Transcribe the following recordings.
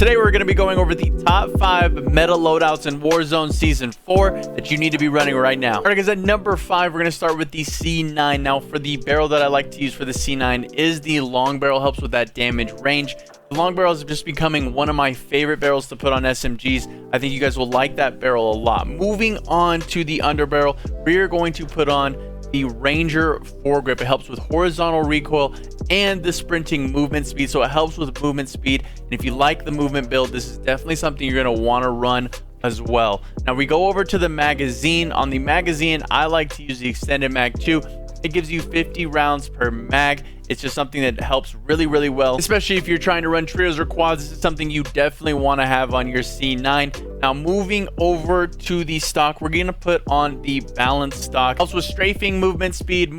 Today we're going to be going over the top 5 meta loadouts in Warzone Season 4 that you need to be running right now. Alright guys, at number 5, we're going to start with the C9. Now for the barrel that I like to use for the C9 is the long barrel. Helps with that damage range. The long barrel is just becoming one of my favorite barrels to put on SMGs. I think you guys will like that barrel a lot. Moving on to the underbarrel, we're going to put on the Ranger foregrip. It helps with horizontal recoil and the sprinting movement speed, so it helps with movement speed. And if you like the movement build, this is definitely something you're going to want to run as well. Now we go over to the magazine. On the magazine, I like to use the extended mag 2. It gives you 50 rounds per mag. It's just something that helps really well, especially if you're trying to run trios or quads. This is something you definitely want to have on your C9. Now moving over to the stock, we're going to put on the balanced stock. Helps with strafing movement speed,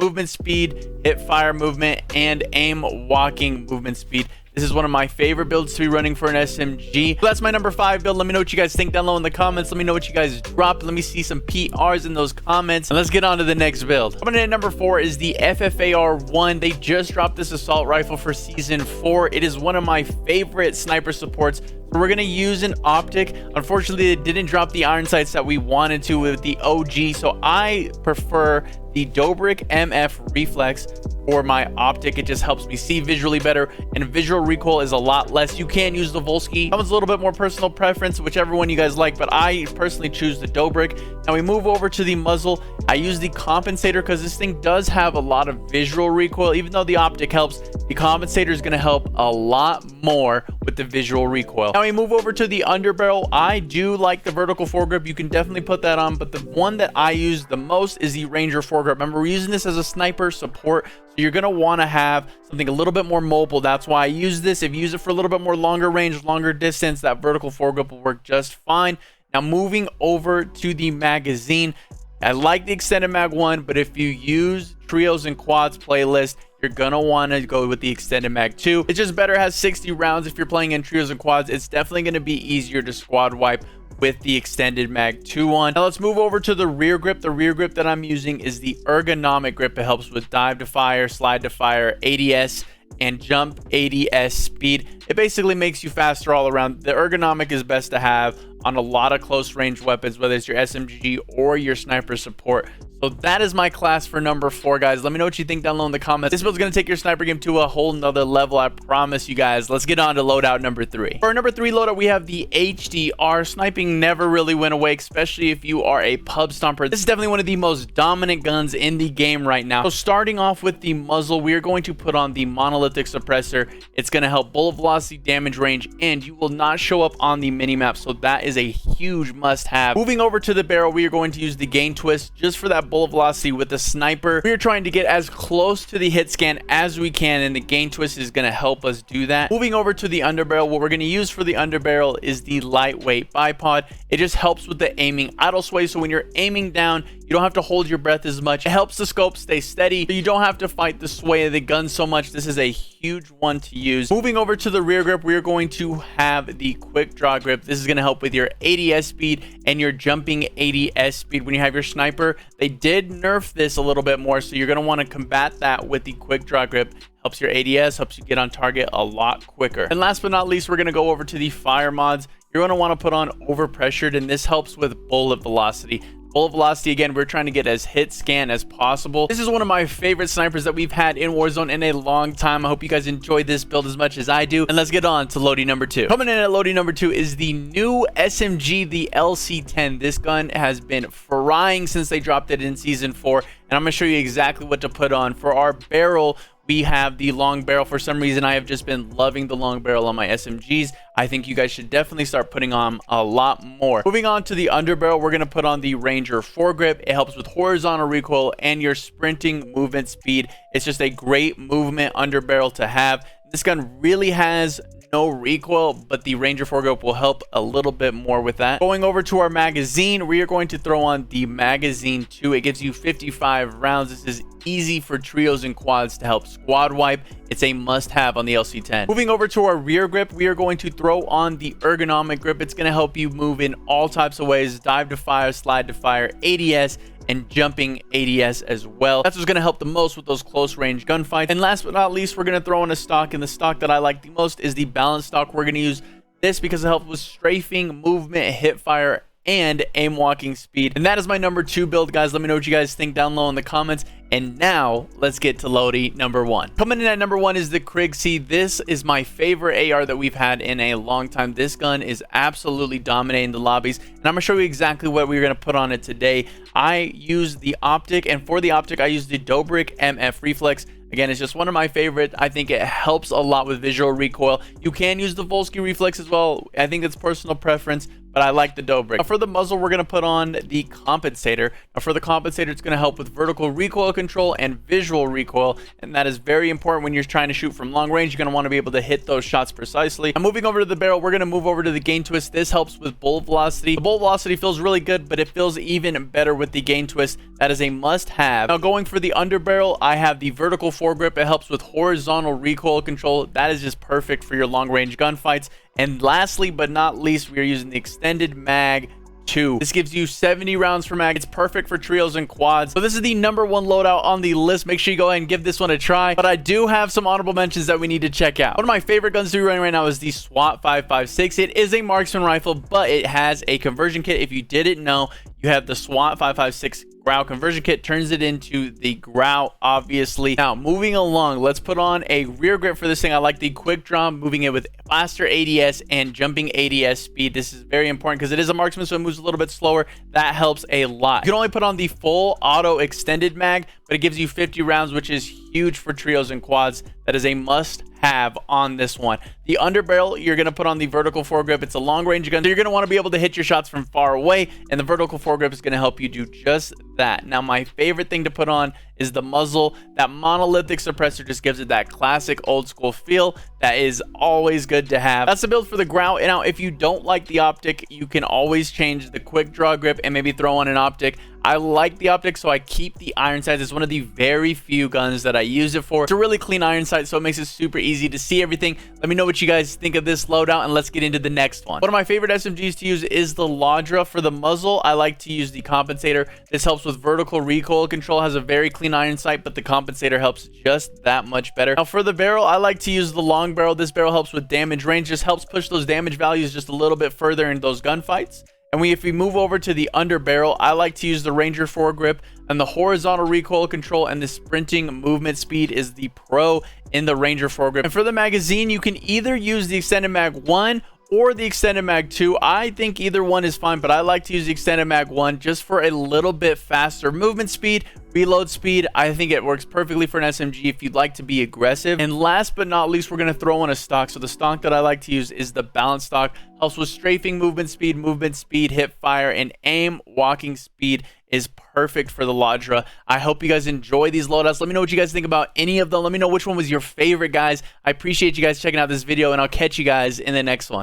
hip fire movement, and aim walking movement speed. This is one of my favorite builds to be running for an SMG. So that's my number 5 build. Let me know what you guys think down low in the comments. Let me know what you guys dropped. Let me see some PRs in those comments. And let's get on to the next build. Coming in at number 4 is the FFAR1. They just dropped this assault rifle for Season 4. It is one of my favorite sniper supports. We're going to use an optic. Unfortunately, it didn't drop the iron sights that we wanted to with the OG. So I prefer the Dobrik MF Reflex for my optic. It just helps me see visually better, and visual recoil is a lot less. You can use the Volsky. That one's a little bit more personal preference, whichever one you guys like, but I personally choose the Dobrik. Now we move over to the muzzle. I use the compensator because this thing does have a lot of visual recoil. Even though the optic helps, the compensator is going to help a lot more with the visual recoil. Now we move over to the underbarrel. I do like the vertical foregrip. You can definitely put that on, but the one that I use the most is the Ranger foregrip. Remember, we're using this as a sniper support, so you're going to want to have something a little bit more mobile. That's why I use this. If you use it for a little bit more longer range, longer distance, that vertical foregrip will work just fine. Now moving over to the magazine, I like the extended mag 1, but if you use trios and quads playlist, you're gonna want to go with the extended mag 2. It's just better. It has 60 rounds. If you're playing in trios and quads, it's definitely going to be easier to squad wipe with the extended mag 2 on. Now let's move over to the rear grip. The rear grip that I'm using is the ergonomic grip. It helps with dive to fire, slide to fire, ADS, and jump ADS speed. It basically makes you faster all around. The ergonomic is best to have on a lot of close range weapons, whether it's your SMG or your sniper support. So that is my class for number 4, guys. Let me know what you think down low in the comments. This build's going to take your sniper game to a whole nother level, I promise you guys. Let's get on to loadout number 3. For our number 3 loadout, we have the HDR. Sniping never really went away, especially if you are a pub stomper. This is definitely one of the most dominant guns in the game right now. So starting off with the muzzle, we are going to put on the monolithic suppressor. It's going to help bullet velocity, damage range, and you will not show up on the minimap, so that is a huge must-have. Moving over to the barrel, we are going to use the gain twist just for that bullet velocity. With the sniper, we are trying to get as close to the hit scan as we can, and the gain twist is going to help us do that. Moving over to the underbarrel, what we're going to use for the underbarrel is the lightweight bipod. It just helps with the aiming idle sway, so when you're aiming down, you don't have to hold your breath as much. It helps the scope stay steady, so you don't have to fight the sway of the gun so much. This is a huge one to use. Moving over to the rear grip, we are going to have the quick draw grip. This is going to help with your ADS speed and your jumping ADS speed. When you have your sniper, they did nerf this a little bit more, so you're going to want to combat that with the quick draw grip. Helps your ADS, helps you get on target a lot quicker. And last but not least, we're going to go over to the fire mods. You're going to want to put on overpressured, and this helps with bullet velocity. Bullet velocity, again, we're trying to get as hit scan as possible. This is one of my favorite snipers that we've had in Warzone in a long time. I hope you guys enjoyed this build as much as I do. And let's get on to loading number 2. Coming in at loading number 2 is the new SMG, the LC10. This gun has been frying since they dropped it in Season 4. And I'm going to show you exactly what to put on. For our barrel, we have the long barrel. For some reason, I have just been loving the long barrel on my SMGs. I think you guys should definitely start putting on a lot more. Moving on to the underbarrel, we're going to put on the Ranger foregrip. It helps with horizontal recoil and your sprinting movement speed. It's just a great movement underbarrel to have. This gun really has no recoil, but the Ranger foregrip will help a little bit more with that. Going over to our magazine, we are going to throw on the magazine 2. It gives you 55 rounds. This is easy for trios and quads to help squad wipe. It's a must-have on the LC10. Moving over to our rear grip, we are going to throw on the ergonomic grip. It's going to help you move in all types of ways: dive to fire, slide to fire, ADS, and jumping ADS as well. That's what's going to help the most with those close range gunfights. And last but not least, we're going to throw in a stock, and the stock that I like the most is the balanced stock. We're going to use This because it helps with strafing, movement, hip fire, and aim walking speed. And that is my number 2 build, guys. Let me know what you guys think down low in the comments. And now let's get to loadie number 1. Coming in at number 1 is the Krig C. This is my favorite AR that we've had in a long time. This gun is absolutely dominating the lobbies, and I'm gonna show you exactly what we're gonna put on it today. I use the optic, and for the optic I use the Dobrik MF Reflex. Again, it's just one of my favorite. I think it helps a lot with visual recoil. You can use the Volsky Reflex as well. I think it's personal preference, but I like the Dobrik. Now for the muzzle, we're going to put on the compensator. Now for the compensator, it's going to help with vertical recoil control and visual recoil, and that is very important when you're trying to shoot from long range. You're going to want to be able to hit those shots precisely. Now moving over to the barrel, we're going to move over to the gain twist. This helps with bullet velocity. The bullet velocity feels really good, but it feels even better with the gain twist. That is a must-have. Now going for the underbarrel, I have the vertical foregrip. It helps with horizontal recoil control. That is just perfect for your long-range gunfights. And lastly but not least, we are using the extended mag 2. This gives you 70 rounds per mag. It's perfect for trios and quads. So this is the number 1 loadout on the list. Make sure you go ahead and give this one a try. But I do have some honorable mentions that we need to check out. One of my favorite guns to be running right now is the SWAT 556. It is a marksman rifle, but it has a conversion kit. If you didn't know, you have the SWAT 556 Grau conversion kit, turns it into the Grau, obviously. Now moving along, let's put on a rear grip for this thing. I like the quick draw, moving it with faster ADS and jumping ADS speed. This is very important because it is a marksman, so it moves a little bit slower. That helps a lot. You can only put on the full auto extended mag, but it gives you 50 rounds, which is huge for trios and quads. That is a must have on this one. The underbarrel, you're going to put on the vertical foregrip. It's a long range gun, so you're going to want to be able to hit your shots from far away, and the vertical foregrip is going to help you do just that. Now my favorite thing to put on is the muzzle. That monolithic suppressor just gives it that classic old school feel that is always good to have. That's the build for the Grau. Now if you don't like the optic, you can always change the quick draw grip and maybe throw on an optic. I like the optic, so I keep the iron sights. It's one of the very few guns that I use it for. It's a really clean iron sight, so it makes it super easy to see everything. Let me know what you guys think of this loadout, and let's get into the next one. One of my favorite SMGs to use is the Ladra. For the muzzle, I like to use the compensator. This helps with vertical recoil control, has a very clean iron sight, but the compensator helps just that much better. Now for the barrel, I like to use the long barrel. This barrel helps with damage range, just helps push those damage values just a little bit further in those gunfights. And if we move over to the underbarrel, I like to use the Ranger foregrip, and the horizontal recoil control and the sprinting movement speed is the pro in the Ranger foregrip. And for the magazine, you can either use the extended mag 1 or the extended mag 2. I think either one is fine, but I like to use the extended mag 1 just for a little bit faster movement speed, reload speed. I think it works perfectly for an SMG if you'd like to be aggressive. And last but not least, we're going to throw on a stock. So the stock that I like to use is the balance stock. Helps with strafing, movement speed, hip fire, and aim walking speed is perfect for the Ladra. I hope you guys enjoy these loadouts. Let me know what you guys think about any of them. Let me know which one was your favorite, guys. I appreciate you guys checking out this video, and I'll catch you guys in the next one.